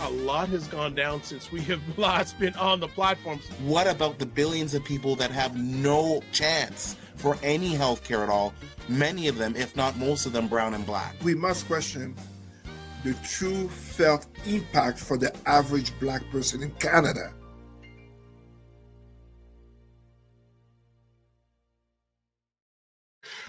A lot has gone down since we have last been on the platforms. What about the billions of people that have no chance for any health care at all? Many of them, if not most of them, brown and black. We must question the true felt impact for the average black person in Canada.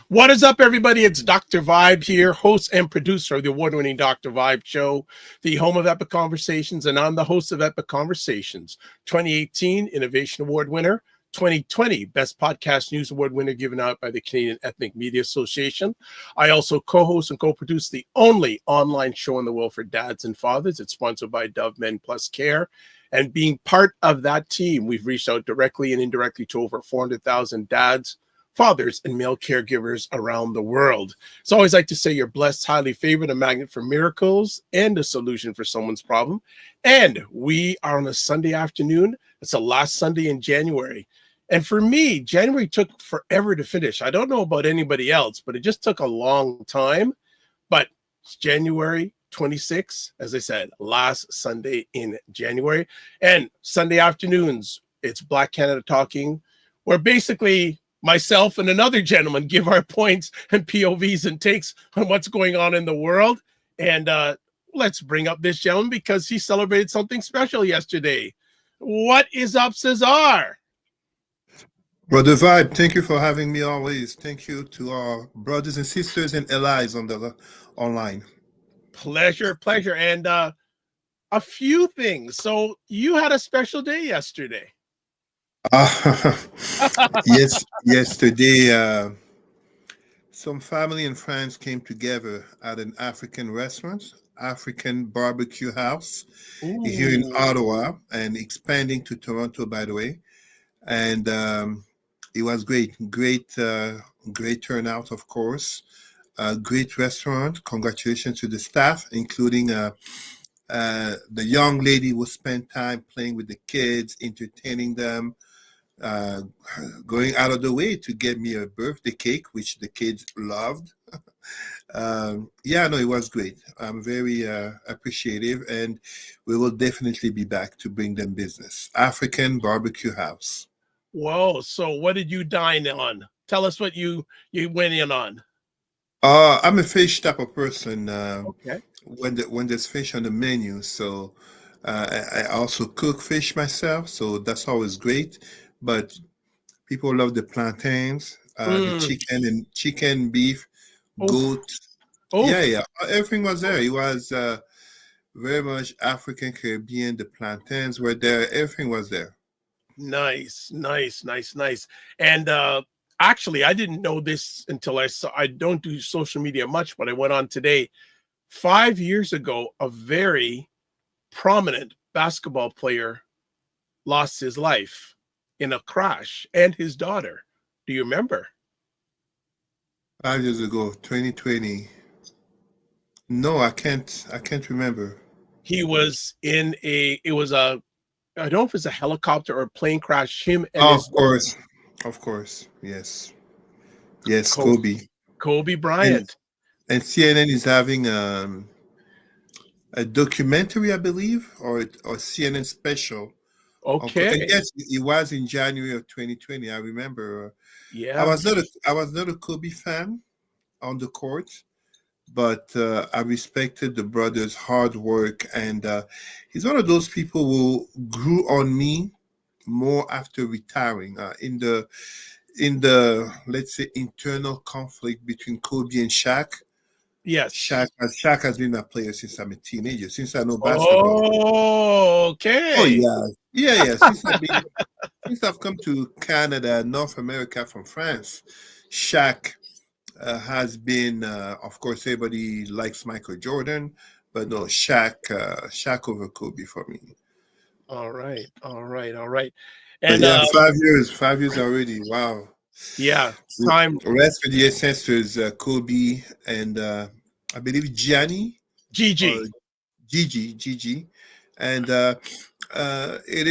What is up, everybody? It's Dr. Vibe here, host and producer of the award-winning Dr. Vibe Show, the home of Epic Conversations, and I'm the host of Epic Conversations, 2018 Innovation Award winner, 2020 Best Podcast News Award winner given out by the Canadian Ethnic Media Association. I also co-host and co-produce the only online show in the world for dads and fathers. It's sponsored by Dove Men Plus Care. And being part of that team, we've reached out directly and indirectly to over 400,000 dads, fathers, and male caregivers around the world. It's always like to say you're blessed, highly favored, a magnet for miracles, and a solution for someone's problem. And we are on a Sunday afternoon. It's the last Sunday in January. And for me, January took forever to finish. I don't know about anybody else, but it just took a long time. But it's January 26th, as I said, last Sunday in January. And Sunday afternoons, it's Black Canada Talking, where basically myself and another gentleman give our points and POVs and takes on what's going on in the world. And let's bring up this gentleman because he celebrated something special yesterday. What is up, Cesar? Brother Vibe, thank you for having me always. Thank you to our brothers and sisters and allies on the online. Pleasure. And a few things. So you had a special day yesterday. Yes, yesterday, some family and friends came together at an African restaurant, African barbecue house here in Ottawa, and expanding to Toronto, by the way. And it was great turnout, of course. Great restaurant. Congratulations to the staff, including the young lady who spent time playing with the kids, entertaining them, going out of the way to get me a birthday cake, which the kids loved. It was great. I'm very appreciative, and we will definitely be back to bring them business. African Barbecue House. Whoa! So what did you dine on? Tell us what you went in on. I'm a fish type of person. Okay. When there's fish on the menu, so I also cook fish myself, so that's always great. But people love the plantains, the chicken, beef, goat. Yeah, everything was there. It was very much African Caribbean. The plantains were there. Everything was there. Nice. And actually, I didn't know this until I don't do social media much, but I went on today. 5 years ago, a very prominent basketball player lost his life in a crash, and his daughter. Do you remember? 5 years ago, 2020. No, I can't remember. He was in I don't know if it's a helicopter or a plane crash. Him and of course, yes, Kobe Bryant. And CNN is having a documentary, I believe, or CNN special. Okay. And yes, it was in January of 2020. I remember. Yeah. I was not a Kobe fan on the court, but I respected the brother's hard work, and he's one of those people who grew on me more after retiring. In the let's say internal conflict between Kobe and Shaq. Yes. Shaq has been my player since I'm a teenager, since I know basketball. Oh, okay. Oh yeah. Since I've come to Canada, North America from France, Shaq has been, of course, everybody likes Michael Jordan, but no, Shaq over Kobe for me. All right. And 5 years already. Wow. Yeah, time. Rest for the ancestors, Kobe and I believe Gigi, and it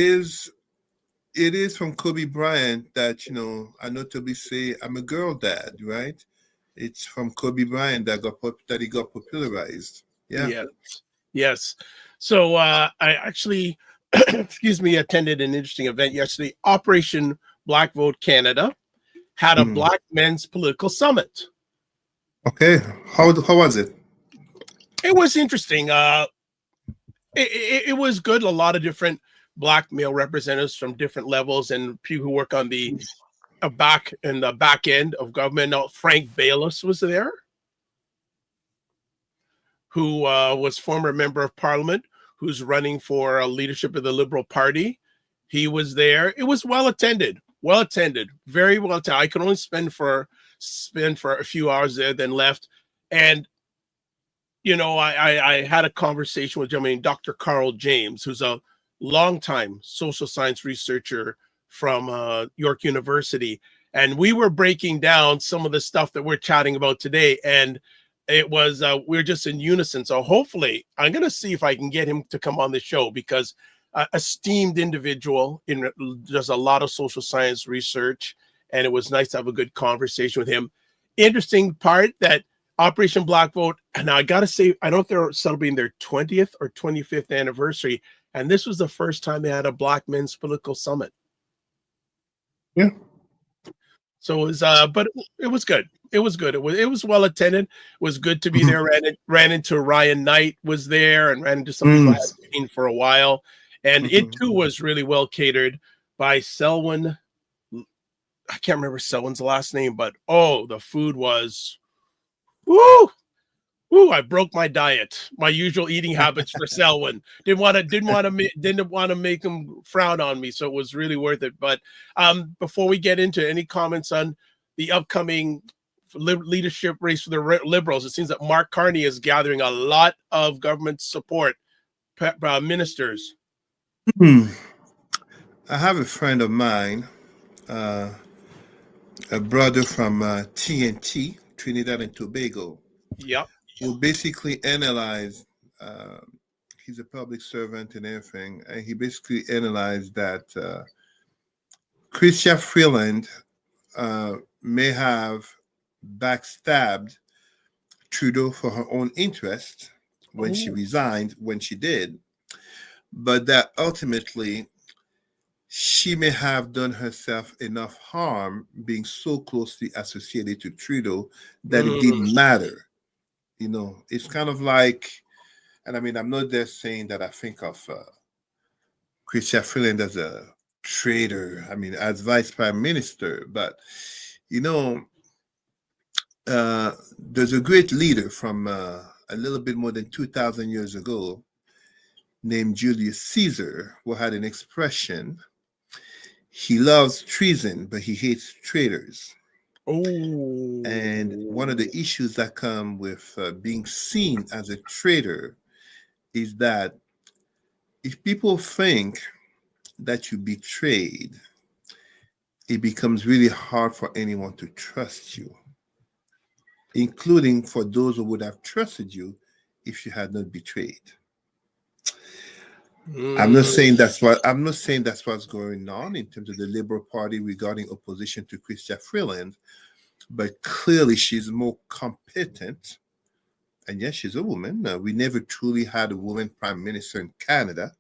is from Kobe Bryant that I notably say I'm a girl dad, right? It's from Kobe Bryant that he got popularized. Yeah. Yes. So I actually, excuse me, attended an interesting event yesterday. Operation Black Vote Canada had a Mm. Black Men's Political Summit. Okay. How was it? It was interesting. It was good. A lot of different Black male representatives from different levels and people who work on the back end of government. Now, Frank Bayless was there, who was former member of parliament, who's running for leadership of the Liberal Party. He was there. It was well attended, very well attended. I could only spend for a few hours there, then left. And you know, I had a conversation with Dr. Carl James, who's a longtime social science researcher from York University, and we were breaking down some of the stuff that we're chatting about today. And it was we're just in unison. So hopefully, I'm going to see if I can get him to come on the show, because esteemed individual does a lot of social science research, and it was nice to have a good conversation with him. Interesting part that Operation Black Vote, and I got to say, I don't know if they're celebrating their 20th or 25th anniversary, and this was the first time they had a Black Men's Political Summit. Yeah. So it was, but it was good. It was good. It was well attended. It was good to be there. Ran into Ryan Knight was there, and ran into some people I hadn't seen for a while. And it too was really well catered by Selwyn. I can't remember Selwyn's last name, but the food was, woo! I broke my diet, my usual eating habits for Selwyn. Didn't want to make him frown on me, so it was really worth it. But before we get into any comments on the upcoming leadership race for the Liberals, it seems that Mark Carney is gathering a lot of government support. Ministers. I have a friend of mine, a brother from TNT, Trinidad and Tobago. Yep. Who basically analyzed, he's a public servant and everything, and he basically analyzed that Chrystia Freeland may have backstabbed Trudeau for her own interest when she resigned, when she did, but that ultimately she may have done herself enough harm being so closely associated to Trudeau that it didn't matter. You know, it's kind of like, and I mean, I'm not just saying that I think of Chrystia Freeland as a traitor, I mean, as vice prime minister, but, you know, there's a great leader from a little bit more than 2,000 years ago named Julius Caesar, who had an expression: he loves treason, but he hates traitors. And one of the issues that come with being seen as a traitor is that if people think that you betrayed, it becomes really hard for anyone to trust you, including for those who would have trusted you if you had not betrayed. I'm not saying that's what's going on in terms of the Liberal Party regarding opposition to Chrystia Freeland, but clearly she's more competent. And yes, she's a woman. We never truly had a woman prime minister in Canada.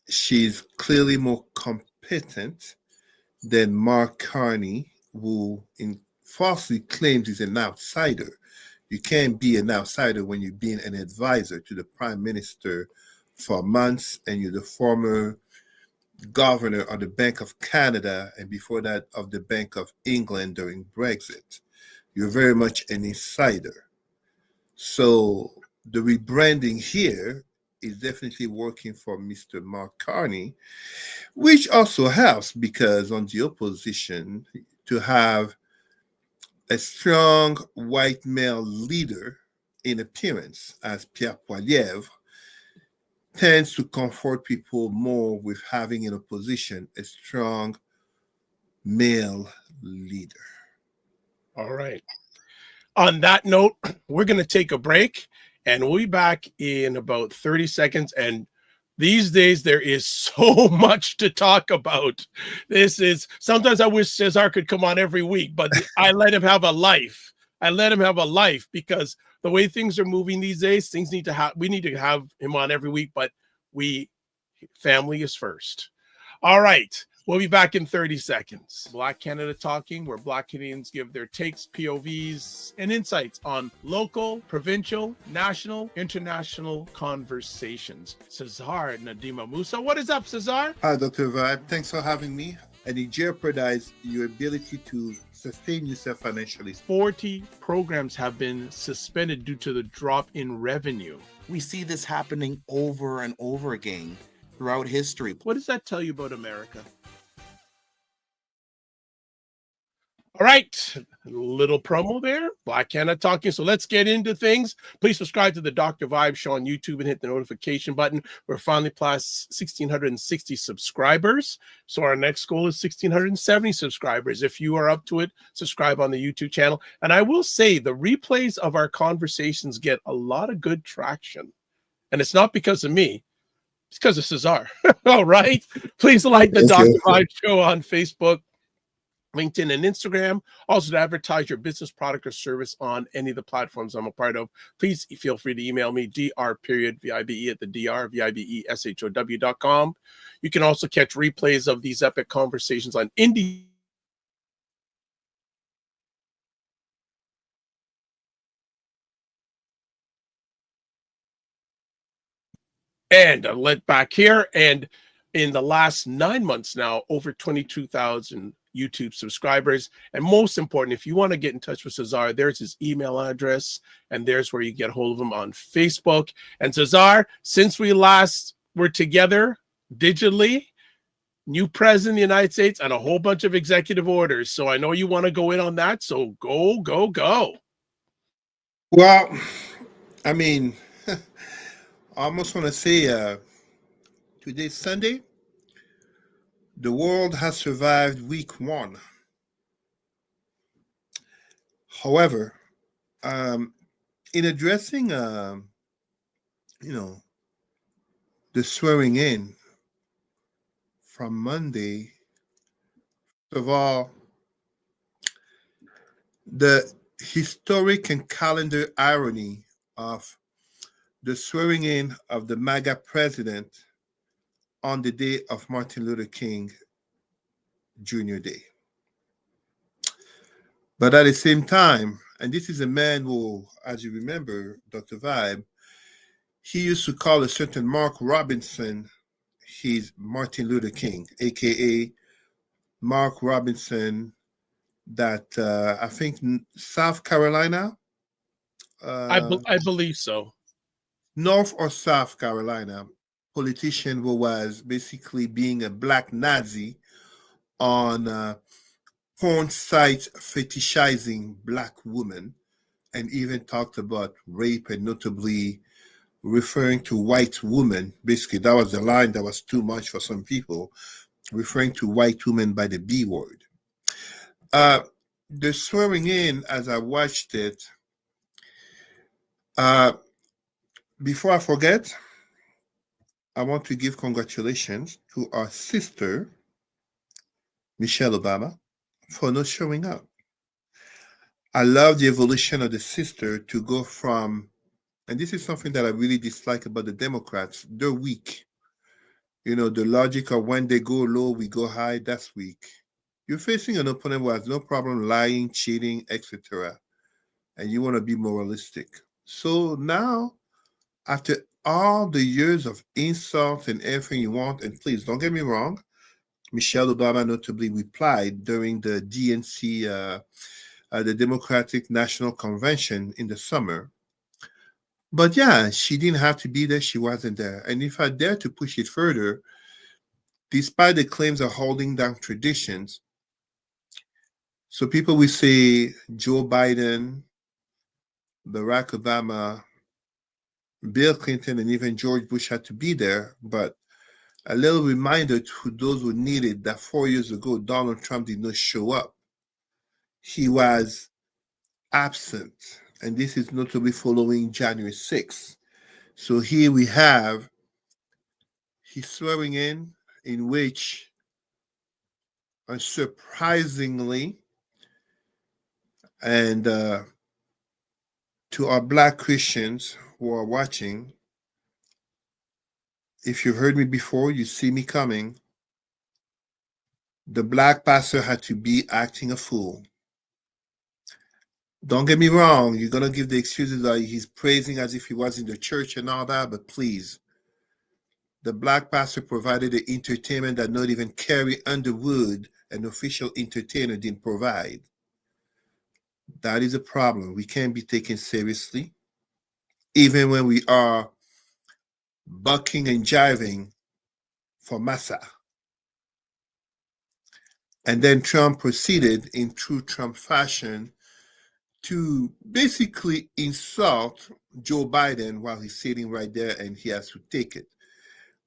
She's clearly more competent than Mark Carney, who falsely claims he's an outsider. You can't be an outsider when you're being an advisor to the prime minister for months, and you're the former governor of the Bank of Canada, and before that of the Bank of England during Brexit. You're very much an insider. So the rebranding here is definitely working for Mr. Mark Carney, which also helps because on the opposition, to have a strong white male leader in appearance as Pierre Poilievre tends to comfort people more with having in opposition a strong male leader. All right. On that note, we're going to take a break, and we'll be back in about 30 seconds. And these days, there is so much to talk about. Sometimes I wish Cesar could come on every week, but I let him have a life. Because the way things are moving these days, we need to have him on every week, but family is first. All right. We'll be back in 30 seconds. Black Canada Talking, where Black Canadians give their takes, POVs, and insights on local, provincial, national, international conversations. Cesar Ndema-Moussa. What is up, Cesar? Hi, Dr. Vibe. Thanks for having me. And it jeopardized your ability to sustain yourself financially. 40 programs have been suspended due to the drop in revenue. We see this happening over and over again throughout history. What does that tell you about America? All right, little promo there, Black Canada Talking. So let's get into things. Please subscribe to the Dr. Vibe Show on YouTube and hit the notification button. We're finally past 1,660 subscribers. So our next goal is 1,670 subscribers. If you are up to it, subscribe on the YouTube channel. And I will say the replays of our conversations get a lot of good traction. And it's not because of me. It's because of Cesar. All right. Please like the Dr. Vibe Show on Facebook, LinkedIn, and Instagram. Also, to advertise your business, product, or service on any of the platforms I'm a part of, please feel free to email me, dr.vibe at the drbibeshow.com. You can also catch replays of these epic conversations on Indie. And let back here. And in the last 9 months now, over 22,000 YouTube subscribers. And most important, if you want to get in touch with Cesar, there's his email address, and there's where you get hold of him on Facebook. And Cesar, since we last were together digitally, new president of the United States and a whole bunch of executive orders. So I know you want to go in on that. So go, go, go. Well, I mean, I almost want to say today's Sunday. The world has survived week 1. However, in addressing, the swearing in from Monday, first of all, the historic and calendar irony of the swearing in of the MAGA president on the day of Martin Luther King Jr. Day. But at the same time, and this is a man who, as you remember, Dr. Vibe, he used to call a certain Mark Robinson his Martin Luther King, aka Mark Robinson, that I think South Carolina. I believe so. North or South Carolina politician who was basically being a black Nazi on porn sites fetishizing black women, and even talked about rape and notably referring to white women. Basically, that was the line that was too much for some people, referring to white women by the B word. The swearing in, as I watched it, before I forget, I want to give congratulations to our sister, Michelle Obama, for not showing up. I love the evolution of the sister to go from, and this is something that I really dislike about the Democrats, they're weak. The logic of when they go low, we go high, that's weak. You're facing an opponent who has no problem lying, cheating, etc. And you want to be moralistic. So now, after all the years of insults and everything you want, and please don't get me wrong, Michelle Obama notably replied during the DNC, the Democratic National Convention in the summer. But yeah, she didn't have to be there. She wasn't there. And if I dare to push it further, despite the claims of holding down traditions, so people will say Joe Biden, Barack Obama, Bill Clinton, and even George Bush had to be there. But a little reminder to those who needed that 4 years ago, Donald Trump did not show up. He was absent. And this is notably following January 6th. So here we have his swearing in which, unsurprisingly, and To our Black Christians who are watching, if you've heard me before, you see me coming. The Black pastor had to be acting a fool. Don't get me wrong, you're going to give the excuses that he's praising as if he was in the church and all that, but please, the Black pastor provided the entertainment that not even Carrie Underwood, an official entertainer, didn't provide. That is a problem. We can't be taken seriously, even when we are bucking and jiving for massa. And then Trump proceeded in true Trump fashion to basically insult Joe Biden while he's sitting right there and he has to take it.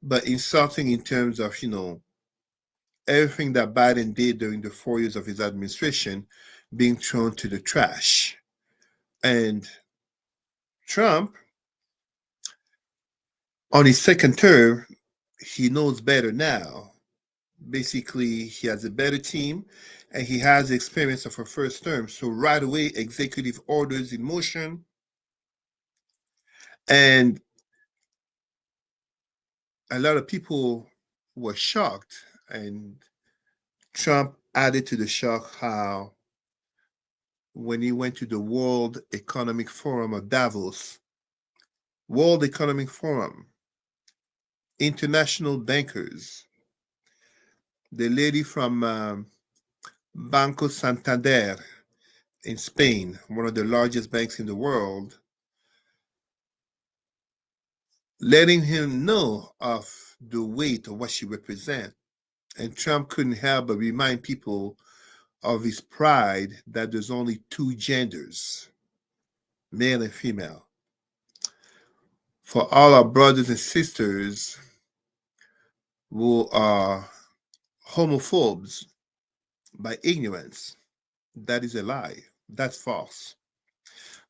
But insulting in terms of, everything that Biden did during the 4 years of his administration being thrown to the trash. And Trump, on his second term, he knows better now. Basically, he has a better team and he has the experience of a first term. So right away, executive orders in motion. And a lot of people were shocked. And Trump added to the shock how when he went to the World Economic Forum of Davos, World Economic Forum, international bankers, the lady from Banco Santander in Spain, one of the largest banks in the world, letting him know of the weight of what she represents. And Trump couldn't help but remind people of his pride that there's only two genders, male and female. For all our brothers and sisters who are homophobes by ignorance, that is a lie. That's false.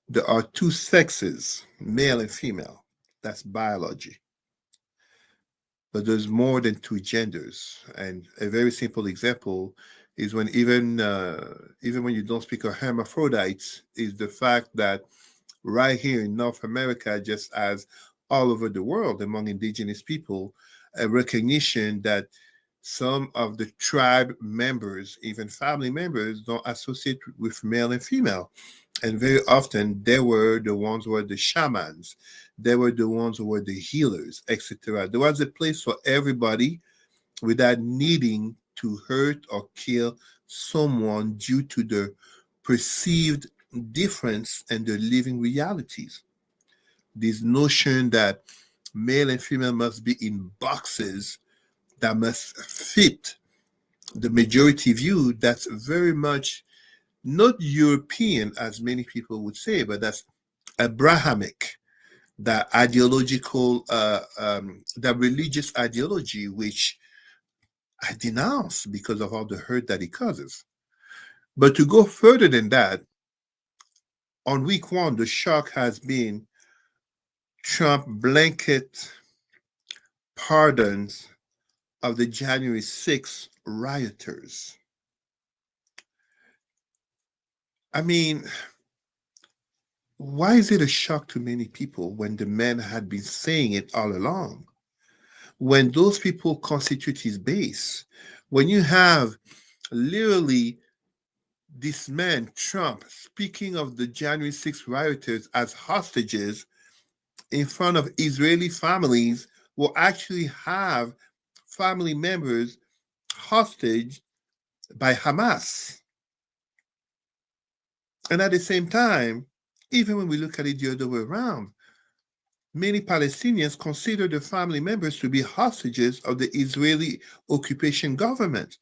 There are two sexes, male and female. That's biology. But there's more than two genders. And a very simple example is when even when you don't speak of hermaphrodites, is the fact that right here in North America, just as all over the world among indigenous people, a recognition that some of the tribe members, even family members, don't associate with male and female. And very often they were the ones who were the shamans, they were the ones who were the healers, etc. There was a place for everybody without needing to hurt or kill someone due to the perceived difference and the living realities. This notion that male and female must be in boxes that must fit the majority view, that's very much not European, as many people would say, but that's Abrahamic, that ideological, that religious ideology, which I denounce because of all the hurt that it causes. But to go further than that, on week one, the shock has been Trump blanket pardons of the January 6th rioters. I mean, why is it a shock to many people when the man had been saying it all along? When those people constitute his base, when you have literally this man, Trump, speaking of the January 6th rioters as hostages in front of Israeli families who actually have family members hostage by Hamas. And at the same time, even when we look at it the other way around, many Palestinians consider their family members to be hostages of the Israeli occupation government.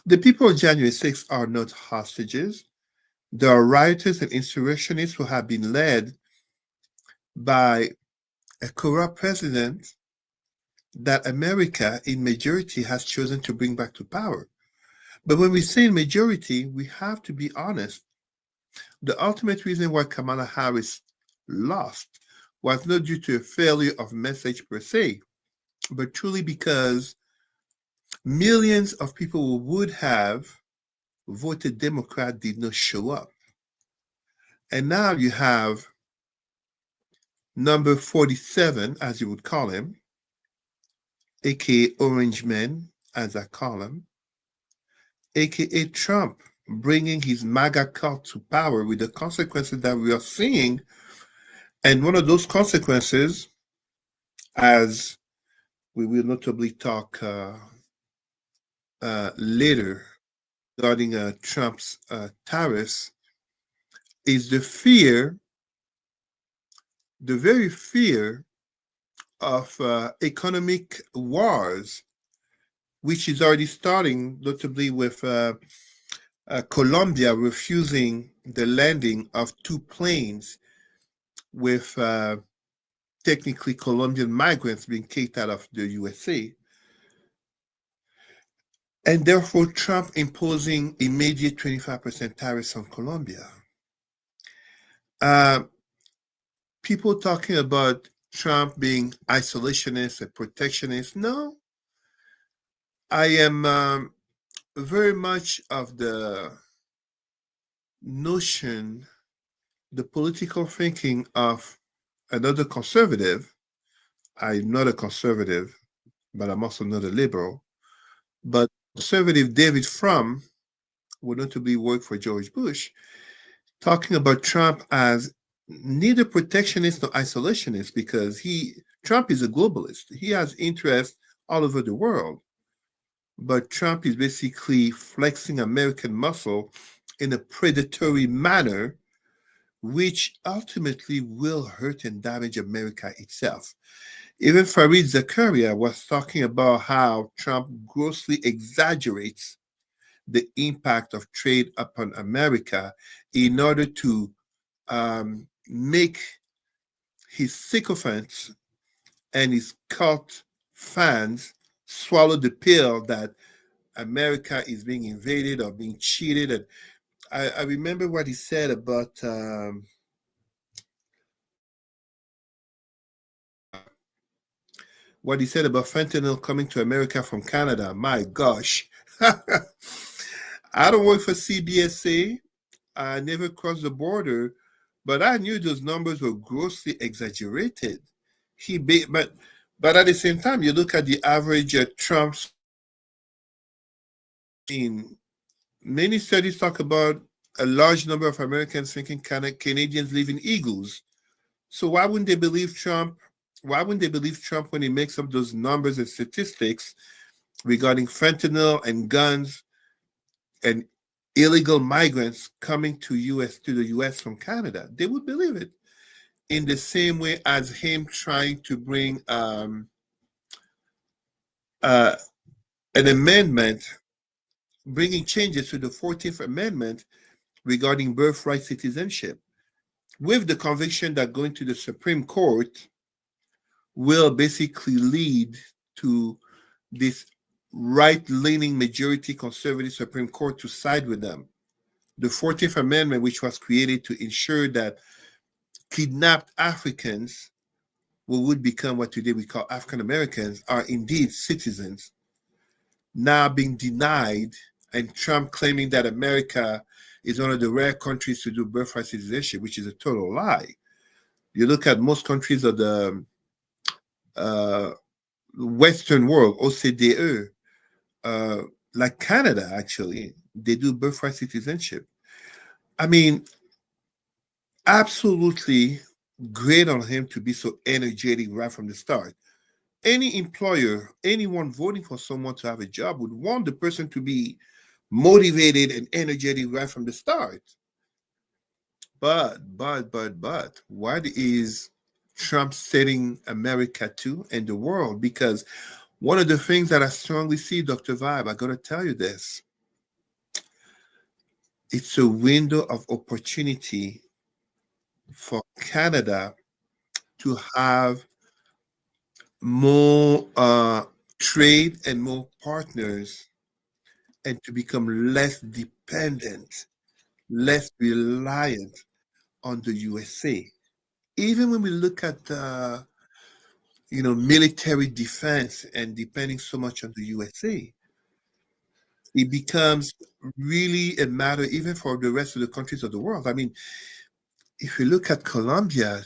The people of January 6th are not hostages. They are rioters and insurrectionists who have been led by a corrupt president that America, in majority, has chosen to bring back to power. But when we say in majority, we have to be honest. The ultimate reason why Kamala Harris lost was not due to a failure of message per se, but truly because millions of people who would have voted Democrat did not show up. And now you have number 47, as you would call him, aka Orange Man, as I call him, aka Trump, bringing his MAGA cult to power with the consequences that we are seeing. And one of those consequences, as we will notably talk later regarding Trump's tariffs, is the fear, the very fear of economic wars, which is already starting, notably with Colombia refusing the landing of two planes with technically Colombian migrants being kicked out of the USA. And therefore, Trump imposing immediate 25% tariffs on Colombia. People talking about Trump being isolationist and protectionist. No, I am very much of the notion, the political thinking of another conservative. I'm not a conservative, but I'm also not a liberal. But conservative David Frum would notably work for George Bush, talking about Trump as neither protectionist nor isolationist because Trump is a globalist. He has interests all over the world. But Trump is basically flexing American muscle in a predatory manner, which ultimately will hurt and damage America itself. Even Fareed Zakaria was talking about how Trump grossly exaggerates the impact of trade upon America in order to make his sycophants and his cult fans swallow the pill that America is being invaded or being cheated. And I remember what he said about fentanyl coming to America from Canada. My gosh. I don't work for CBSA. I never crossed the border, but I knew those numbers were grossly exaggerated. But at the same time, you look at the average Trump's. In many studies talk about a large number of Americans thinking Canadians live in igloos. So why wouldn't they believe Trump? Why wouldn't they believe Trump when he makes up those numbers and statistics regarding fentanyl and guns and illegal migrants coming to the US from Canada? They would believe it. In the same way as him trying to bring an amendment, bringing changes to the 14th Amendment regarding birthright citizenship, with the conviction that going to the Supreme Court will basically lead to this right-leaning majority conservative Supreme Court to side with them. The 14th Amendment, which was created to ensure that kidnapped Africans, who would become what today we call African Americans, are indeed citizens, now being denied, and Trump claiming that America is one of the rare countries to do birthright citizenship, which is a total lie. You look at most countries of the Western world, OCDE, like Canada, actually, they do birthright citizenship. I mean, absolutely great on him to be so energetic right from the start. Any employer, anyone voting for someone to have a job would want the person to be motivated and energetic right from the start. But, what is Trump setting America to and the world? Because one of the things that I strongly see, Dr. Vibe, I got to tell you this. It's a window of opportunity for Canada to have more trade and more partners and to become less dependent, less reliant on the USA. Even when we look at military defense and depending so much on the USA, it becomes really a matter even for the rest of the countries of the world. I mean, if you look at Colombia,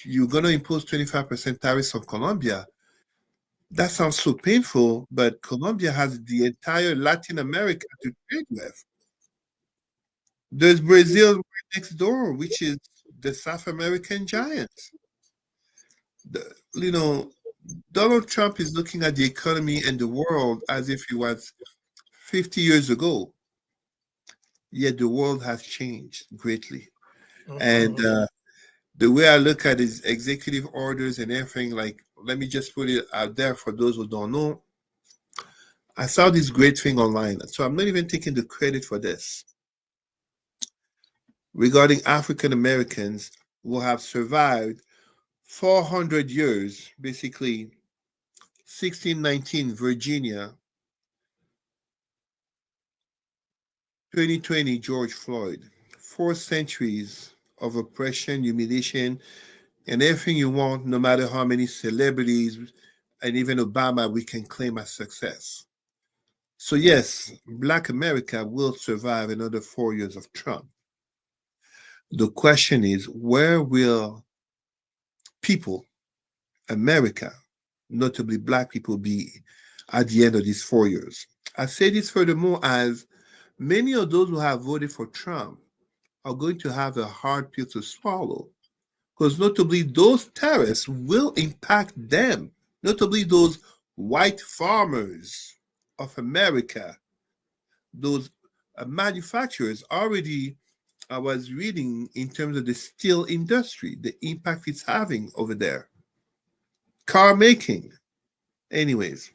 you're going to impose 25% tariffs on Colombia. That sounds so painful, but Colombia has the entire Latin America to trade with. There's Brazil right next door, which is the South American giant. You know, Donald Trump is looking at the economy and the world as if it was 50 years ago, yet the world has changed greatly. And Mhm. the way I look at his executive orders and everything, like, let me just put it out there for those who don't know. I saw this great thing online, so I'm not even taking the credit for this, regarding African Americans who have survived 400 years, basically 1619 Virginia, 2020 George Floyd, 4 centuries of oppression, humiliation, and everything you want, no matter how many celebrities and even Obama we can claim as success. So, yes, Black America will survive another 4 years of Trump. The question is, where will people, America, notably Black people, be at the end of these 4 years? I say this furthermore as many of those who have voted for Trump are going to have a hard pill to swallow because notably those tariffs will impact them, notably those white farmers of America, those manufacturers already. I was reading in terms of the steel industry, the impact it's having over there, car making. Anyways,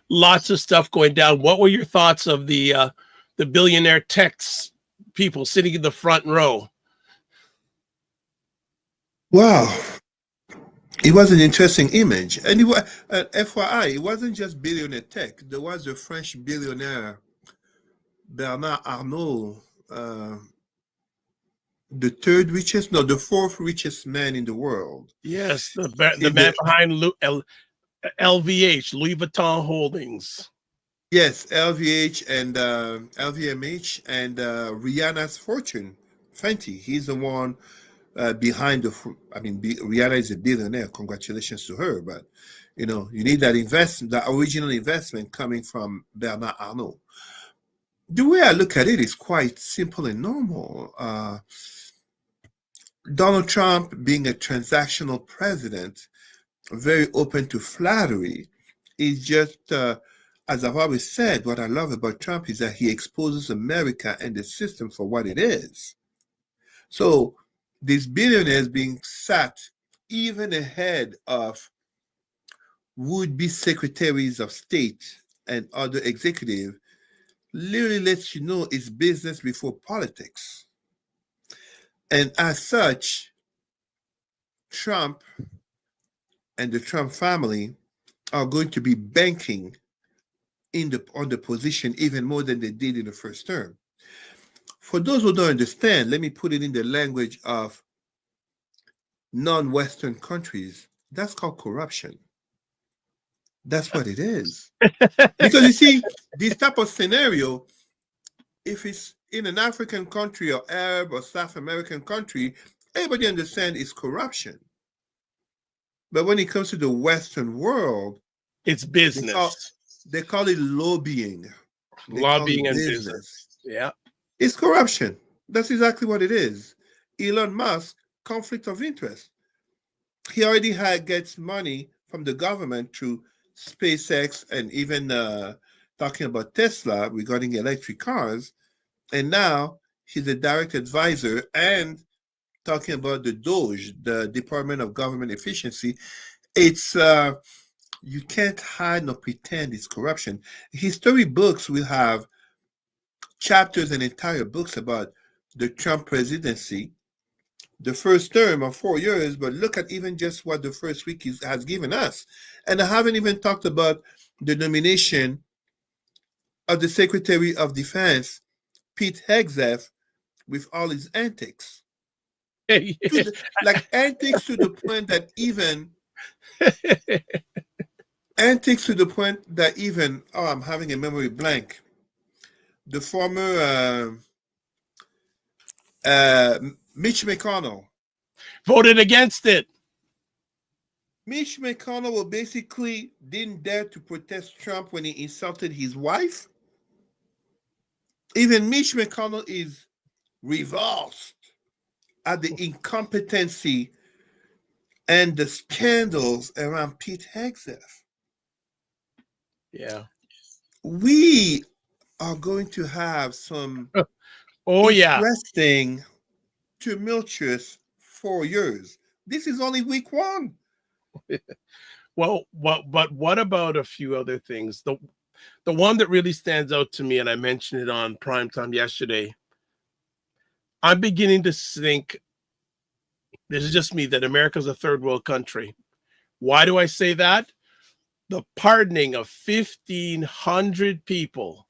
Lots of stuff going down. What were your thoughts of the billionaire techs people sitting in the front row? wow, it was an interesting image. And it was, FYI, it wasn't just billionaire tech. There was a French billionaire, Bernard Arnault, the third richest, no, the fourth richest man in the world. Yes, the In man the behind LVH, Louis Vuitton Holdings. Yes, LVH and LVMH and Rihanna's fortune, Fenty. He's the one behind the. I mean, Rihanna is a billionaire. Congratulations to her. But you need that the original investment coming from Bernard Arnault. The way I look at it is quite simple and normal. Donald Trump, being a transactional president, very open to flattery, is just, as I've always said, what I love about Trump is that he exposes America and the system for what it is. So these billionaires being sat even ahead of would-be secretaries of state and other executives literally lets you know it's business before politics. And as such, Trump and the Trump family are going to be banking on the position even more than they did in the first term. For those who don't understand, let me put it in the language of non-Western countries. That's called corruption. That's what it is. Because you see, this type of scenario, if it's in an African country or Arab or South American country, everybody understands it's corruption. But when it comes to the Western world, It's they call business, they call it lobbying. They call lobbying it and business. business. Yeah. It's corruption. That's exactly what it is. Elon Musk, conflict of interest. He already gets money from the government through SpaceX and even talking about Tesla regarding electric cars. And now he's a direct advisor and talking about the DOGE, the Department of Government Efficiency. It's you can't hide nor pretend it's corruption. History books will have chapters and entire books about the Trump presidency, the first term of 4 years, but look at even just what the first week has given us. And I haven't even talked about the nomination of the Secretary of Defense, Pete Hegseth, with all his antics. Like antics to the point that oh, I'm having a memory blank. The former Mitch McConnell. Voted against it. Mitch McConnell basically didn't dare to protest Trump when he insulted his wife. Even Mitch McConnell is revolted at the incompetency and the scandals around Pete Hegseth. Yeah. We are going to have some interesting, tumultuous 4 years. This is only week 1. Well, but what about a few other things? The one that really stands out to me, and I mentioned it on primetime yesterday, I'm beginning to think, this is just me, that America's a third world country. Why do I say that? The pardoning of 1,500 people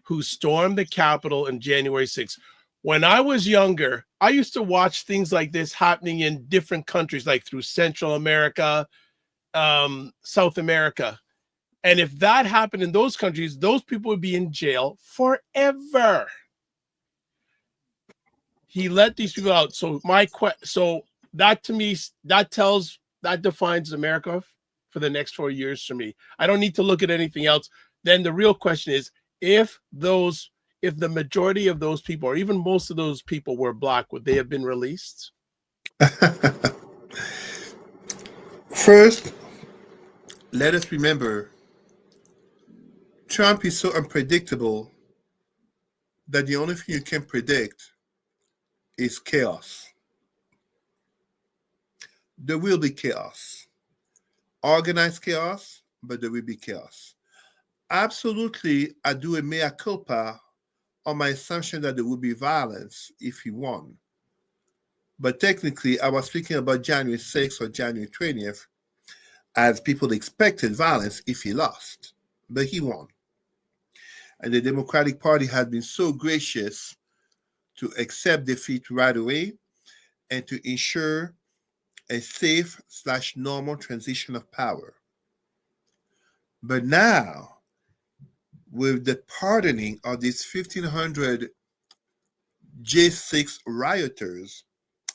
who stormed the Capitol on January 6th. When I was younger, I used to watch things like this happening in different countries, like through Central America, South America. And if that happened in those countries, those people would be in jail forever. He let these people out. So so that to me, that defines America for the next 4 years for me. I don't need to look at anything else. Then the real question is, if the majority of those people, or even most of those people, were Black, would they have been released? First, let us remember, Trump is so unpredictable that the only thing you can predict is chaos. There will be chaos. Organized chaos, but there will be chaos. Absolutely, I do a mea culpa on my assumption that there will be violence if he won. But technically, I was speaking about January 6th or January 20th, as people expected violence if he lost. But he won. And the Democratic Party has been so gracious to accept defeat right away and to ensure a safe/normal transition of power. But now, with the pardoning of these 1,500 J6 rioters,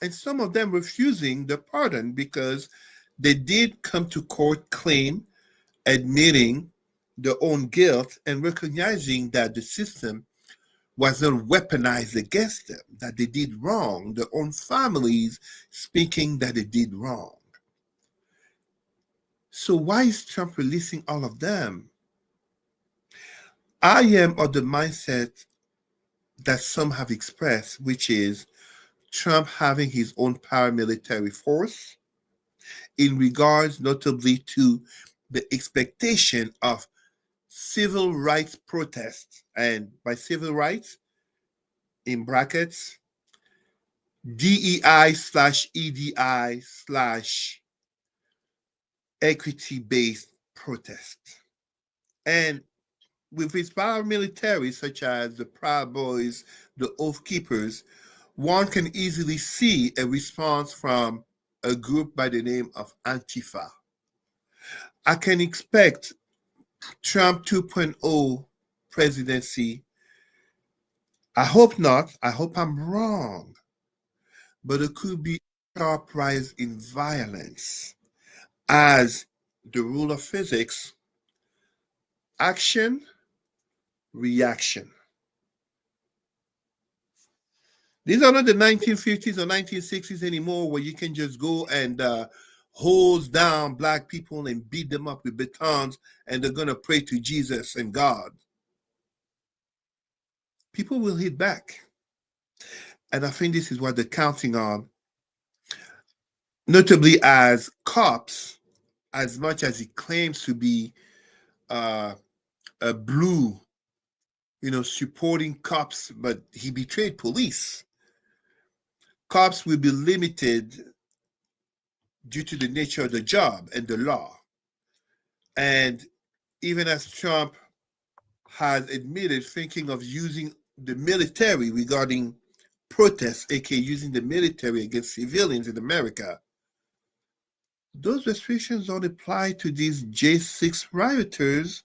and some of them refusing the pardon because they did come to court admitting their own guilt and recognizing that the system was not weaponized against them, that they did wrong, their own families speaking that they did wrong. So why is Trump releasing all of them? I am of the mindset that some have expressed, which is Trump having his own paramilitary force in regards notably to the expectation of civil rights protests, and by civil rights, in brackets, DEI/EDI/equity-based protest. And with his paramilitary, such as the Proud Boys, the Oath Keepers, one can easily see a response from a group by the name of Antifa. I can expect Trump 2.0 presidency. I hope not. I hope I'm wrong. But it could be a sharp rise in violence as the rule of physics, action, reaction. These are not the 1950s or 1960s anymore where you can just go and hose down Black people and beat them up with batons and they're going to pray to Jesus and God. People will hit back. And I think this is what they're counting on. Notably, as cops, as much as he claims to be a blue, supporting cops, but he betrayed police. Cops will be limited due to the nature of the job and the law. And even as Trump has admitted thinking of using the military regarding protests, aka using the military against civilians in America, those restrictions don't apply to these J6 rioters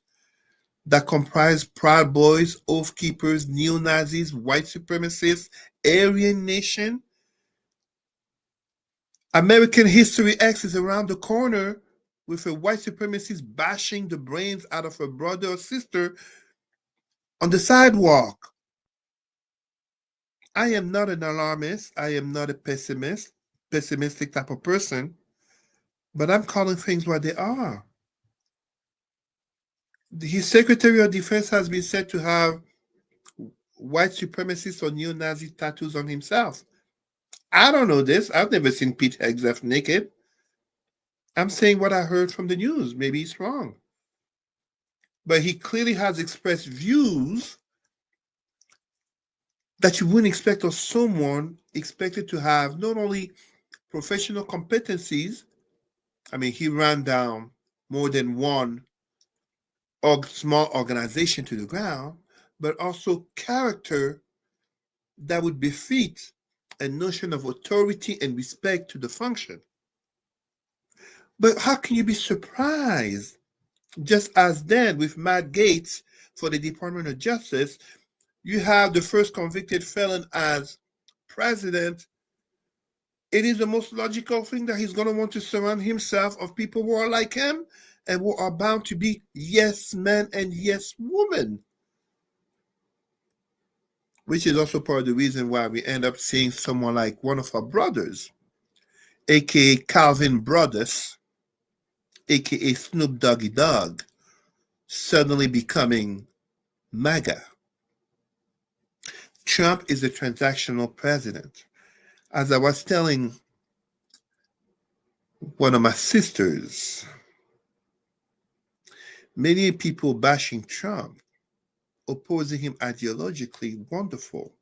that comprise Proud Boys, Oath Keepers, neo-Nazis, white supremacists, Aryan Nation. American History X is around the corner with a white supremacist bashing the brains out of a brother or sister on the sidewalk. I am not an alarmist. I am not a pessimistic type of person, but I'm calling things what they are. His Secretary of Defense has been said to have white supremacist or neo-Nazi tattoos on himself. I don't know this. I've never seen Pete Hegseth naked. I'm saying what I heard from the news. Maybe it's wrong. But he clearly has expressed views that you wouldn't expect of someone expected to have not only professional competencies. I mean, he ran down more than one small organization to the ground, but also character that would befit a notion of authority and respect to the function. But how can you be surprised? Just as then with Matt Gaetz for the Department of Justice, you have the first convicted felon as president. It is the most logical thing that he's going to want to surround himself of people who are like him and who are bound to be yes men and yes women. Which is also part of the reason why we end up seeing someone like one of our brothers, aka Calvin Brothers, aka Snoop Doggy Dogg, suddenly becoming MAGA. Trump is a transactional president. As I was telling one of my sisters, many people bashing Trump, opposing him ideologically, wonderful.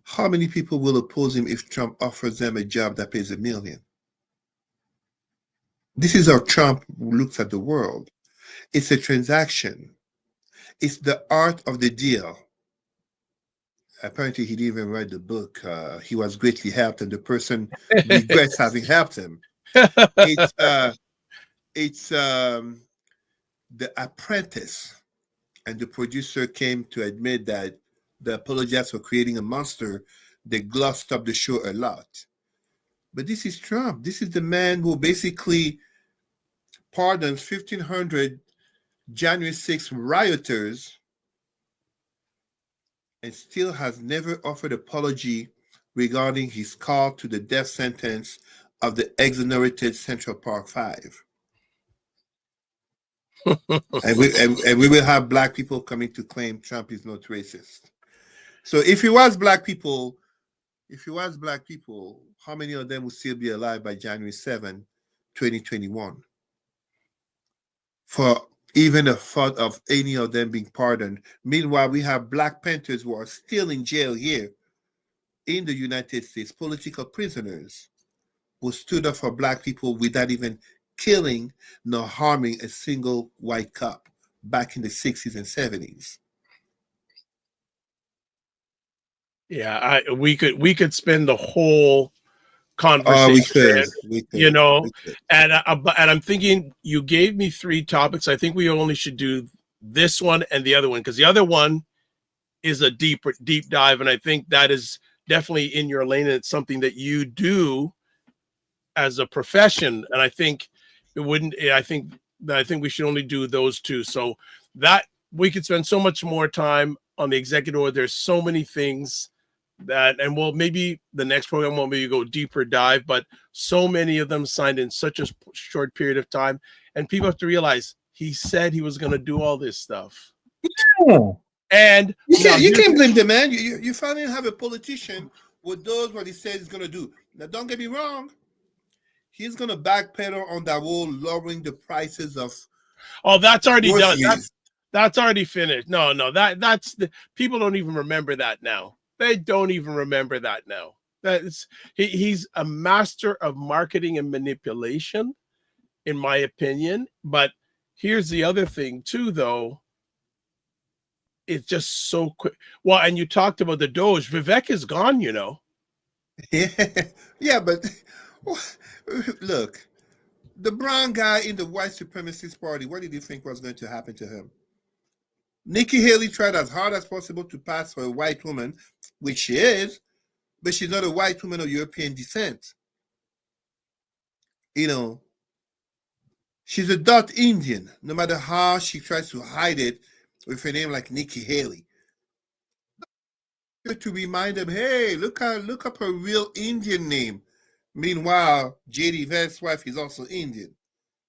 How many people will oppose him if Trump offers them a job that pays $1 million? This is how Trump looks at the world. It's a transaction. It's the art of the deal. Apparently, he didn't even write the book. He was greatly helped, and the person regrets having helped him. It's The Apprentice, and the producer came to admit that they apologized for creating a monster. They glossed up the show a lot. But this is Trump. This is the man who basically pardons 1,500 January 6th rioters and still has never offered apology regarding his call to the death sentence of the exonerated Central Park Five. and we will have black people coming to claim Trump is not racist. So if he was black people, how many of them would still be alive by January 7, 2021? For even a thought of any of them being pardoned. Meanwhile, we have Black Panthers who are still in jail here in the United States, political prisoners who stood up for black people without even killing nor harming a single white cop back in the 60s and 70s. Yeah, we could spend the whole conversation. We could. And I'm thinking you gave me 3 topics. I think we only should do this one and the other one, because the other one is a deep dive, and I think that is definitely in your lane, and it's something that you do as a profession. And I think I think we should only do those 2. So that we could spend so much more time on the executive order. There's so many things that, and well, maybe the next program will maybe go deeper dive, but so many of them signed in such a short period of time, and people have to realize he said he was going to do all this stuff. Yeah. And you can't blame the man. You finally have a politician who does what he says he's going to do. Now, don't get me wrong. He's going to backpedal on that whole lowering the prices of. Oh, that's already groceries. done. That's already finished. No, that's the people don't even remember that now. They don't even remember that now. He's a master of marketing and manipulation, in my opinion. But here's the other thing too, though. It's just so quick. Well, and you talked about the Doge. Vivek is gone, Yeah, but look, the brown guy in the white supremacist party, what did you think was going to happen to him? Nikki Haley tried as hard as possible to pass for a white woman, which she is, but she's not a white woman of European descent. You know, she's a Dutch Indian, no matter how she tries to hide it with a name like Nikki Haley. To remind them, hey, look up her real Indian name. Meanwhile, JD Vance's wife is also Indian.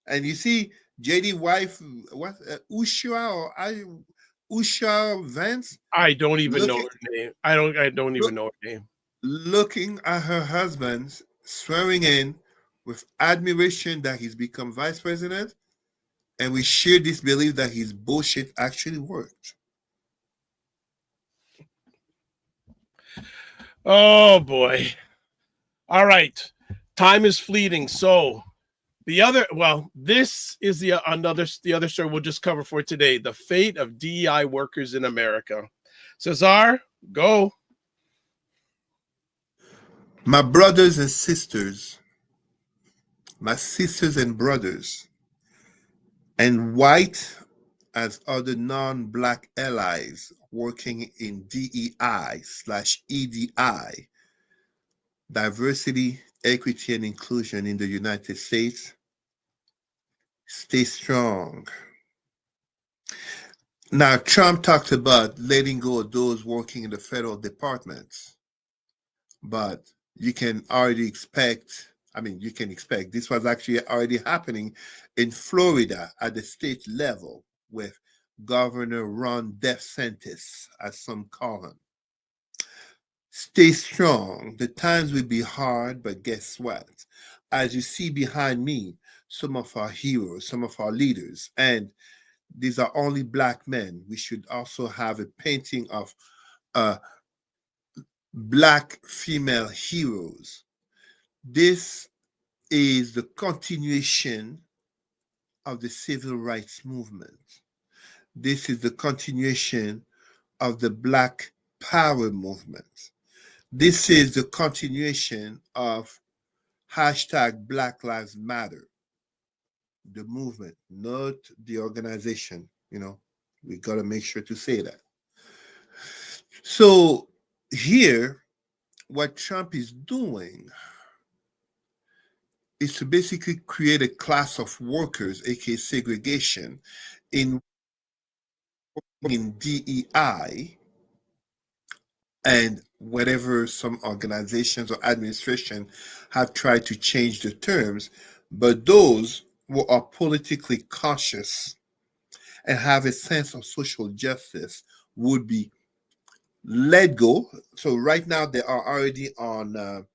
And you see, JD wife, what, Usha Vance? I don't even know her name. I don't even know her name. Looking at her husband, swearing in with admiration that he's become vice president, and we share this belief that his bullshit actually worked. Oh boy. All right. Time is fleeting. So this is the other story we'll just cover for today. The fate of DEI workers in America. Cesar, go. My brothers and sisters, my sisters and brothers, and white as other non-black allies working in DEI/EDI, diversity, equity, and inclusion in the United States, stay strong. Now, Trump talked about letting go of those working in the federal departments, but you can expect this was actually already happening in Florida at the state level with Governor Ron DeSantis, as some call him. Stay strong. The times will be hard, but guess what? As you see behind me, some of our heroes, some of our leaders, and these are only black men. We should also have a painting of black female heroes. This is the continuation of the civil rights movement. This is the continuation of the Black Power movement. This is the continuation of hashtag Black Lives Matter, the movement, not the organization. We got to make sure to say that. So here, what Trump is doing is to basically create a class of workers, aka segregation, in DEI and whatever some organizations or administration have tried to change the terms, but those who are politically conscious and have a sense of social justice would be let go. So right now they are already on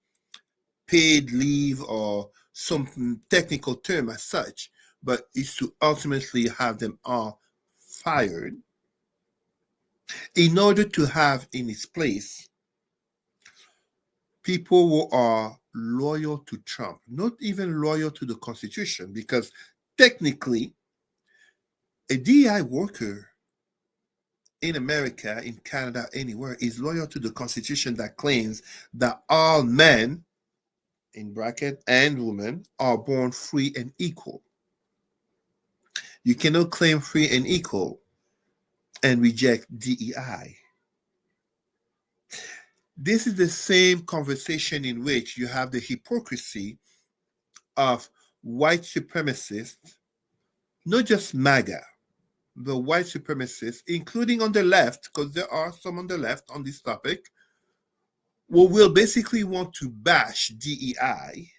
paid leave or some technical term as such, but is to ultimately have them all fired in order to have in its place people who are loyal to Trump, not even loyal to the Constitution, because technically a DEI worker in America, in Canada, anywhere is loyal to the Constitution that claims that all men, in bracket, and women are born free and equal. You cannot claim free and equal and reject DEI. This is the same conversation in which you have the hypocrisy of white supremacists, not just MAGA, the white supremacists, including on the left, because there are some on the left on this topic, who will basically want to bash DEI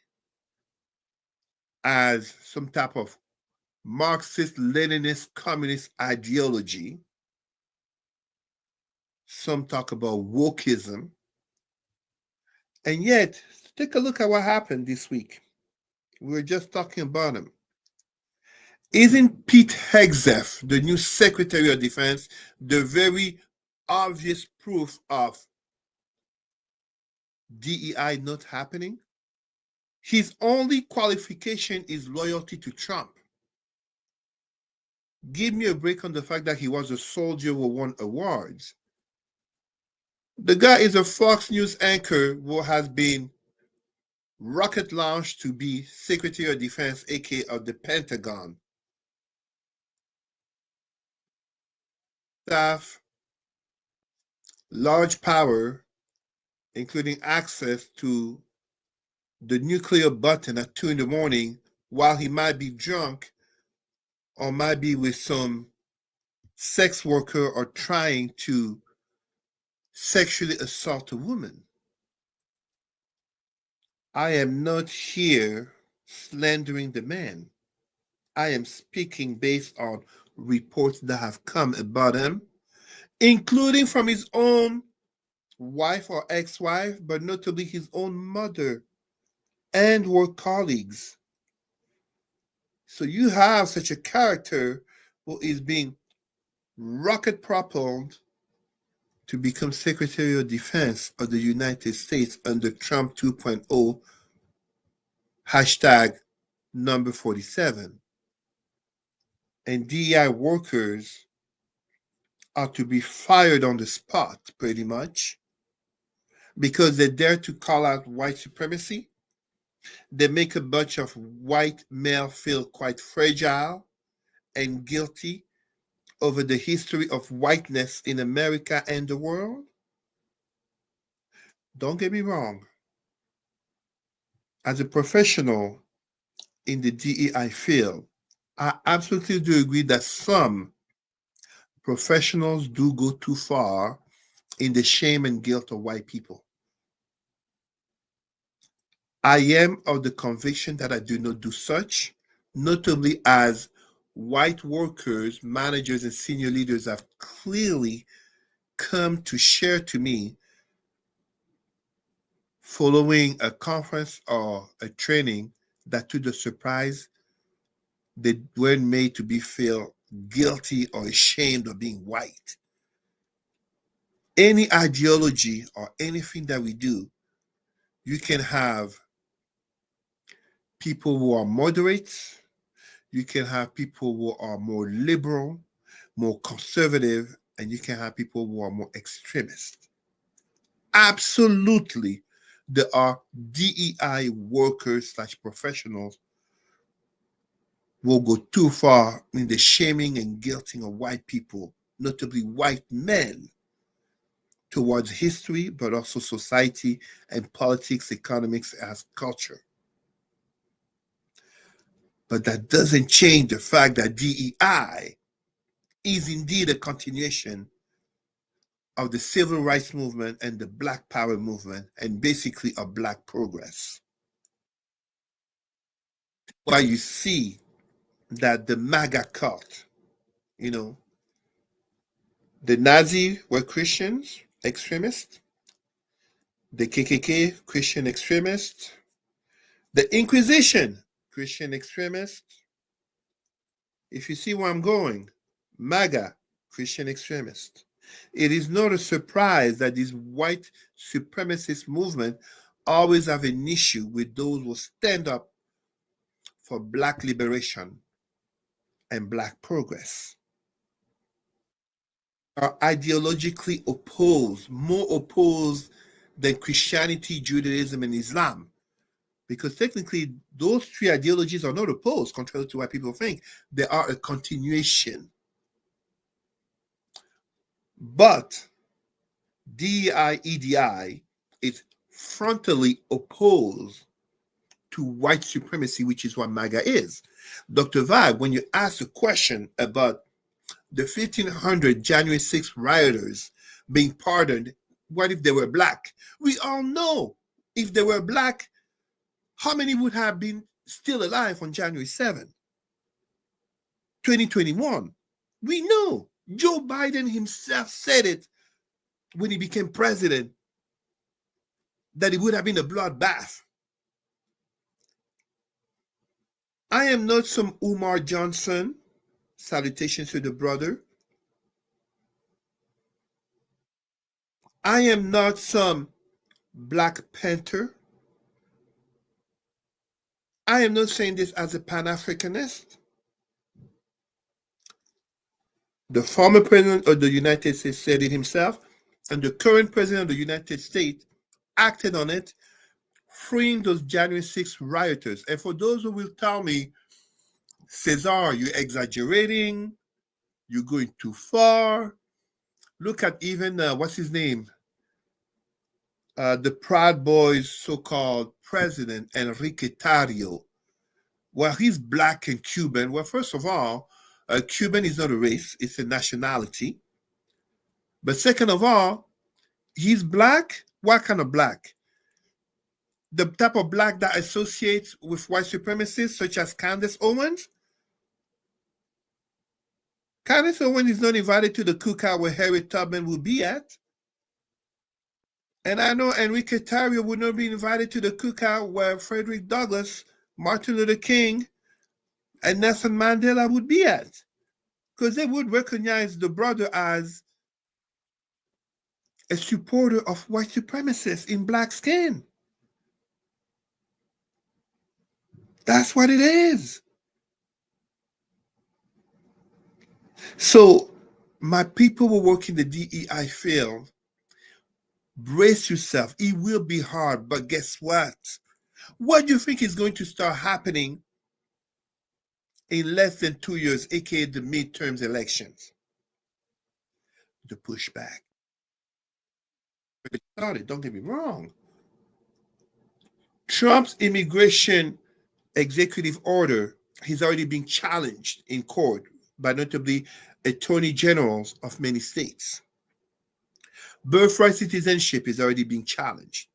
as some type of Marxist, Leninist, communist ideology. Some talk about wokeism. And yet, take a look at what happened this week. We were just talking about him. Isn't Pete Hegseth, the new Secretary of Defense, the very obvious proof of DEI not happening? His only qualification is loyalty to Trump. Give me a break on the fact that he was a soldier who won awards. The guy is a Fox News anchor who has been rocket launched to be Secretary of Defense, aka of the Pentagon. staff, large power, including access to the nuclear button at 2 in the morning while he might be drunk or might be with some sex worker or trying to sexually assault a woman. I am not here slandering the man. I am speaking based on reports that have come about him, including from his own wife or ex-wife, but notably his own mother and work colleagues. So you have such a character who is being rocket propelled to become Secretary of Defense of the United States under Trump 2.0 hashtag number 47. And DEI workers are to be fired on the spot, pretty much, because they dare to call out white supremacy. They make a bunch of white male feel quite fragile and guilty over the history of whiteness in America and the world. Don't get me wrong. As a professional in the DEI field, I absolutely do agree that some professionals do go too far in the shame and guilt of white people. I am of the conviction that I do not do such, notably as white workers, managers, and senior leaders have clearly come to share to me following a conference or a training that, to their surprise, they weren't made to be feel guilty or ashamed of being white. Any ideology or anything that we do, you can have people who are moderates, you can have people who are more liberal, more conservative, and you can have people who are more extremist. Absolutely, there are DEI workers / professionals who will go too far in the shaming and guilting of white people, notably white men, towards history, but also society and politics, economics, as culture. But that doesn't change the fact that DEI is indeed a continuation of the civil rights movement and the Black Power movement, and basically of Black progress. Why you see that the MAGA cult, the Nazi were Christians, extremists, the KKK, Christian extremists, the Inquisition, Christian extremists. If you see where I'm going, MAGA, Christian extremists. It is not a surprise that these white supremacist movements always have an issue with those who stand up for Black liberation and Black progress. Are ideologically opposed, more opposed than Christianity, Judaism, and Islam. Because technically, those three ideologies are not opposed, contrary to what people think. They are a continuation. But DEI, EDI is frontally opposed to white supremacy, which is what MAGA is. Dr. Vibe, when you ask a question about the 1,500 January 6th rioters being pardoned, what if they were Black? We all know if they were Black, how many would have been still alive on January 7th, 2021? We know. Joe Biden himself said it when he became president, that it would have been a bloodbath. I am not some Umar Johnson, salutations to the brother. I am not some Black Panther. I am not saying this as a Pan-Africanist. The former president of the United States said it himself, and the current president of the United States acted on it, freeing those January 6th rioters. And for those who will tell me, Cesar, you're exaggerating, you're going too far, Look at even what's his name? The Proud Boys so-called president, Enrique Tarrio. Well, he's black and Cuban. Well, first of all, Cuban is not a race, it's a nationality. But second of all, he's black. What kind of black? The type of black that associates with white supremacists, such as Candace Owens. Candace Owens is not invited to the cookout where Harriet Tubman will be at. And I know Enrique Tarrio would not be invited to the cookout where Frederick Douglass, Martin Luther King, and Nelson Mandela would be at. Because they would recognize the brother as a supporter of white supremacists in black skin. That's what it is. So my people who work in the DEI field, brace yourself. It will be hard, but guess what? What do you think is going to start happening in less than 2 years, aka the midterms elections? The pushback. It started, don't get me wrong. Trump's immigration executive order has already been challenged in court by notably attorney generals of many states. Birthright citizenship is already being challenged.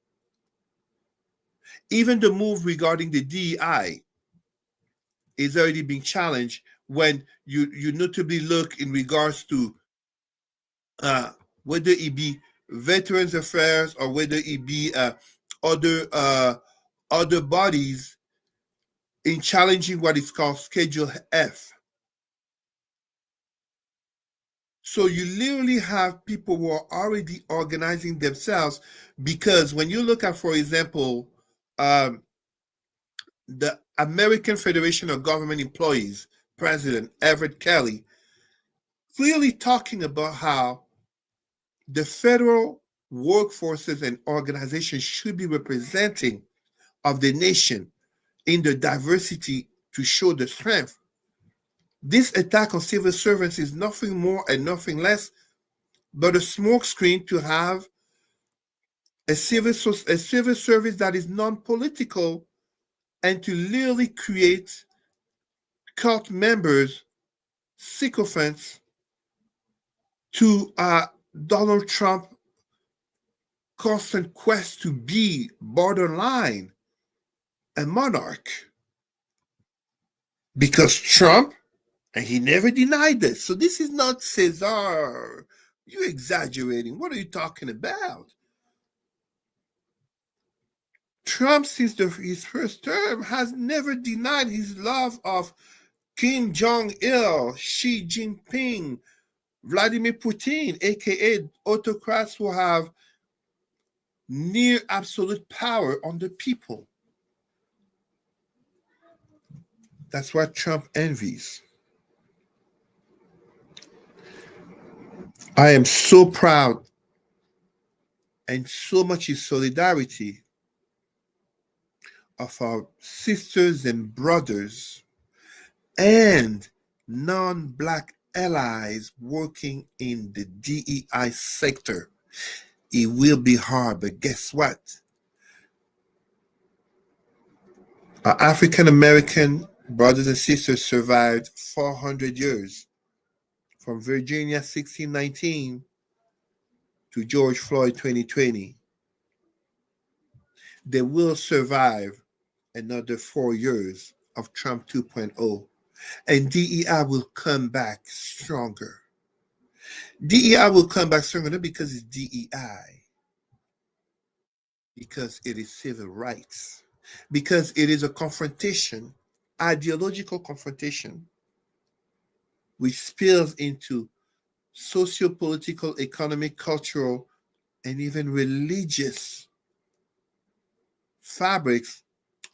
Even the move regarding the DEI is already being challenged when you notably look in regards to whether it be Veterans Affairs or whether it be other bodies in challenging what is called Schedule F. So you literally have people who are already organizing themselves, because when you look at, for example, the American Federation of Government Employees, President Everett Kelly, clearly talking about how the federal workforces and organizations should be representing of the nation in the diversity to show the strength. This attack on civil servants is nothing more and nothing less but a smokescreen to have a civil service that is non-political, and to literally create cult members, sycophants to Donald Trump constant quest to be borderline a monarch. Because Trump, and he never denied this. So this is not Cesar. You're exaggerating. What are you talking about? Trump, since his first term, has never denied his love of Kim Jong-il, Xi Jinping, Vladimir Putin, aka autocrats who have near absolute power on the people. That's what Trump envies. I am so proud and so much in solidarity of our sisters and brothers and non-Black allies working in the DEI sector. It will be hard, but guess what? Our African American brothers and sisters survived 400 years, from Virginia 1619 to George Floyd 2020. They will survive another 4 years of Trump 2.0, and DEI will come back stronger. DEI will come back stronger not because it's DEI, because it is civil rights, because it is a confrontation, ideological confrontation, which spills into socio-political, economic, cultural, and even religious fabrics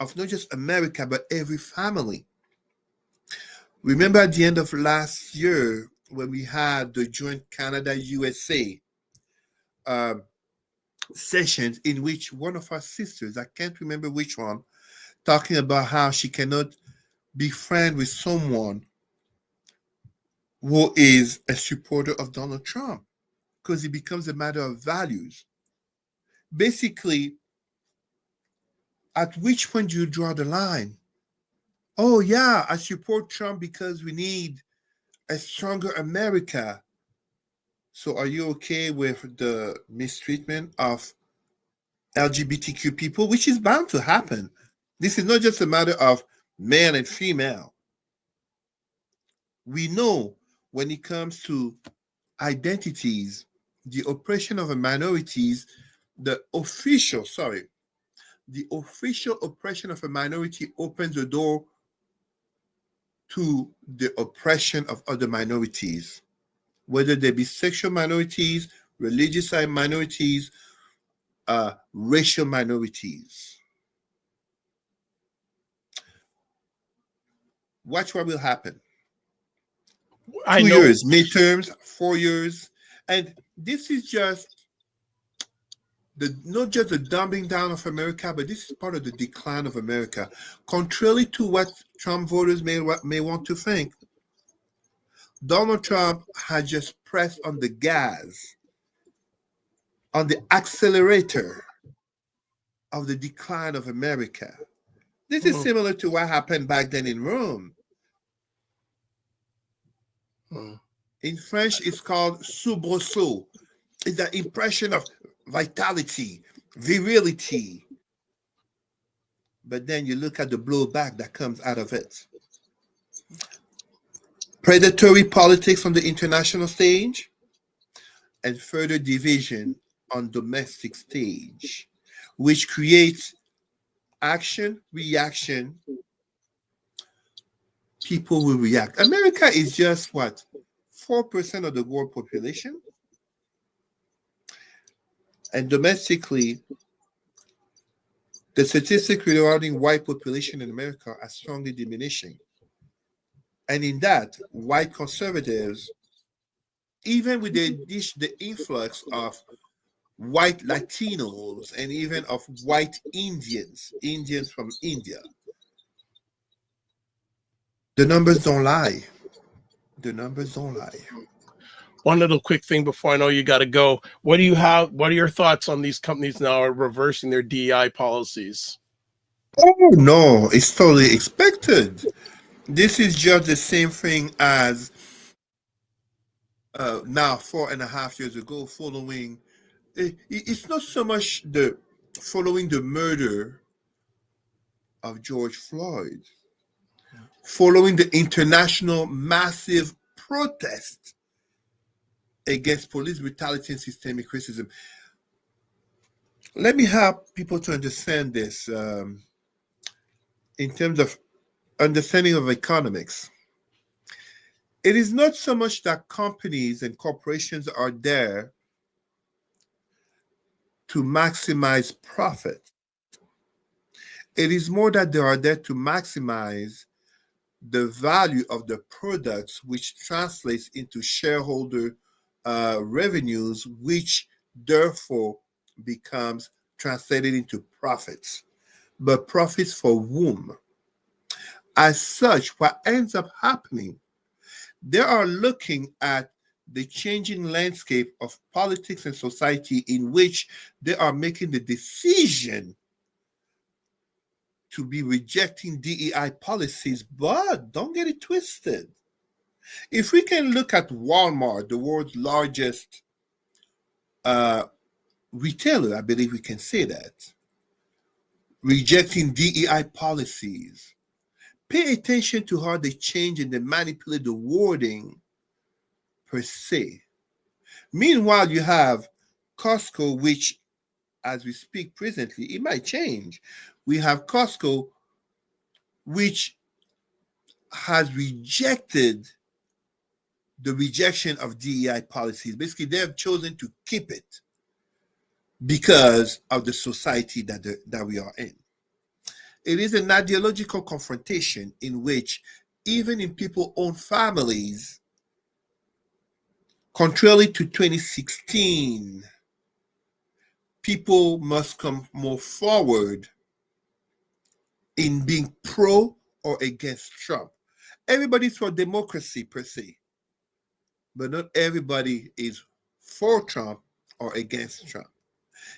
of not just America, but every family. Remember at the end of last year when we had the joint Canada-USA sessions, in which one of our sisters, I can't remember which one, talking about how she cannot be friends with someone who is a supporter of Donald Trump. because it becomes a matter of values. Basically, at which point do you draw the line? Oh, yeah, I support Trump because we need a stronger America. So, are you okay with the mistreatment of LGBTQ people, which is bound to happen? This is not just a matter of male and female. We know when it comes to identities, the oppression of the minorities, the official oppression of a minority opens the door to the oppression of other minorities, whether they be sexual minorities, religious minorities, racial minorities. Watch what will happen. I 2 know. years, midterms, 4 years. And this is just not just the dumbing down of America, but this is part of the decline of America. Contrary to what Trump voters may want to think, Donald Trump has just pressed on the gas, on the accelerator of the decline of America. This is similar to what happened back then in Rome. In French, it's called soubresaut. It's the impression of vitality, virility. But then you look at the blowback that comes out of it. Predatory politics on the international stage and further division on domestic stage, which creates action, reaction. People will react. America is just what? 4% of the world population. And domestically, the statistics regarding white population in America are strongly diminishing. And in that, white conservatives, even with the influx of white Latinos and even of white Indians from India, the numbers don't lie. The numbers don't lie. One little quick thing before I know you got to go. What are your thoughts on these companies now are reversing their DEI policies? Oh, no, it's totally expected. This is just the same thing as now 4.5 years ago following. It's not so much following the murder of George Floyd, following the international massive protest against police brutality and systemic racism. Let me help people to understand this in terms of understanding of economics. It is not so much that companies and corporations are there to maximize profit. It is more that they are there to maximize the value of the products, which translates into shareholder revenues, which therefore becomes translated into profits. But profits for whom? As such, what ends up happening, they are looking at the changing landscape of politics and society in which they are making the decision to be rejecting DEI policies, but don't get it twisted. If we can look at Walmart, the world's largest retailer, I believe we can say that, rejecting DEI policies, pay attention to how they change and they manipulate the wording per se. Meanwhile, you have Costco, which, as we speak presently, it might change. We have Costco, which has rejected the rejection of DEI policies. Basically, they have chosen to keep it because of the society that we are in. It is an ideological confrontation in which, even in people's own families, contrary to 2016, people must come more forward in being pro or against Trump. Everybody's for democracy per se, but not everybody is for Trump or against Trump.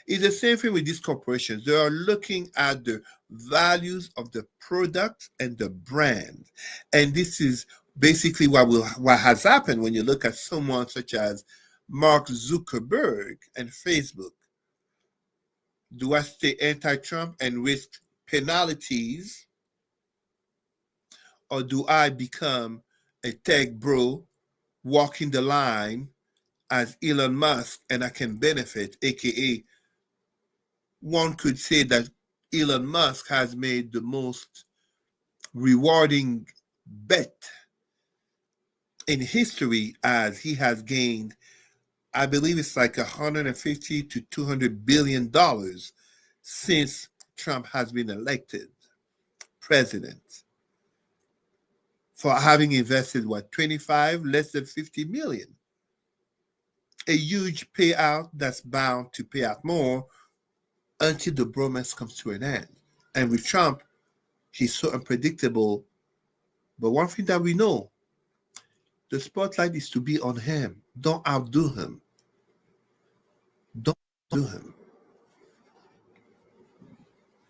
It's the same thing with these corporations. They are looking at the values of the product and the brand. And this is basically what has happened when you look at someone such as Mark Zuckerberg and Facebook. Do I stay anti-Trump and risk penalties, or do I become a tech bro walking the line as Elon Musk and I can benefit, aka one could say that Elon Musk has made the most rewarding bet in history, as he has gained, I believe it's like 150 to 200 billion dollars since Trump has been elected president, for having invested 25 less than 50 million. A huge payout that's bound to pay out more until the bromance comes to an end. And with Trump, he's so unpredictable. But one thing that we know, the spotlight is to be on him. Don't outdo him. Don't outdo him.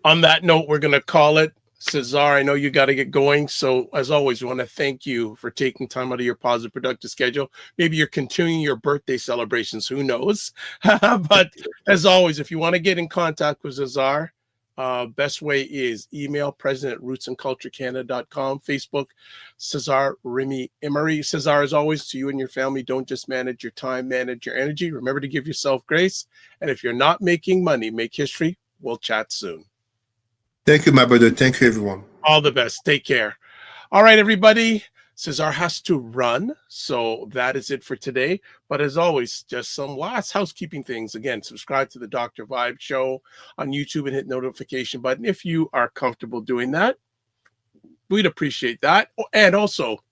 On that note, we're going to call it. Cesar, I know you got to get going. So as always, we want to thank you for taking time out of your positive, productive schedule. Maybe you're continuing your birthday celebrations. Who knows? But as always, if you want to get in contact with Cesar, best way is email president@rootsandculturecanada.com, Facebook, Cesar Remy Emery. Cesar, as always, to you and your family, don't just manage your time, manage your energy. Remember to give yourself grace. And if you're not making money, make history. We'll chat soon. Thank you, my brother. Thank you, everyone. All the best. Take care. All right, everybody. Cesar has to run. So that is it for today. But as always, just some last housekeeping things. Again, subscribe to the Dr. Vibe Show on YouTube and hit notification button if you are comfortable doing that. We'd appreciate that. And also,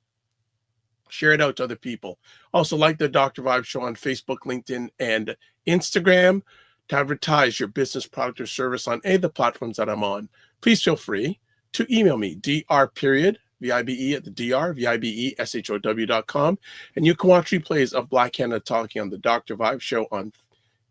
share it out to other people. Also, like the Dr. Vibe Show on Facebook, LinkedIn, and Instagram. To advertise your business, product, or service on any of the platforms that I'm on, please feel free to email me, dr.vibe@vibeshow.com. And you can watch replays of Black Canada Talking on the Dr. Vibe Show on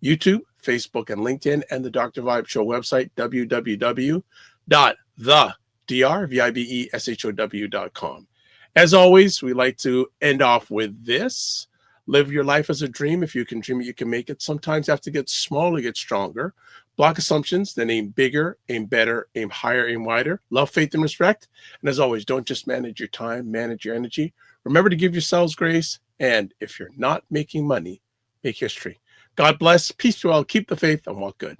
YouTube, Facebook, and LinkedIn, and the Dr. Vibe Show website, www.thedrvibeshow.com. As always, we like to end off with this. Live your life as a dream. If you can dream it, you can make it. Sometimes you have to get smaller to get stronger. Block assumptions, then aim bigger, aim better, aim higher, aim wider. Love, faith, and respect. And as always, don't just manage your time, manage your energy. Remember to give yourselves grace. And if you're not making money, make history. God bless. Peace to all. Keep the faith and walk good.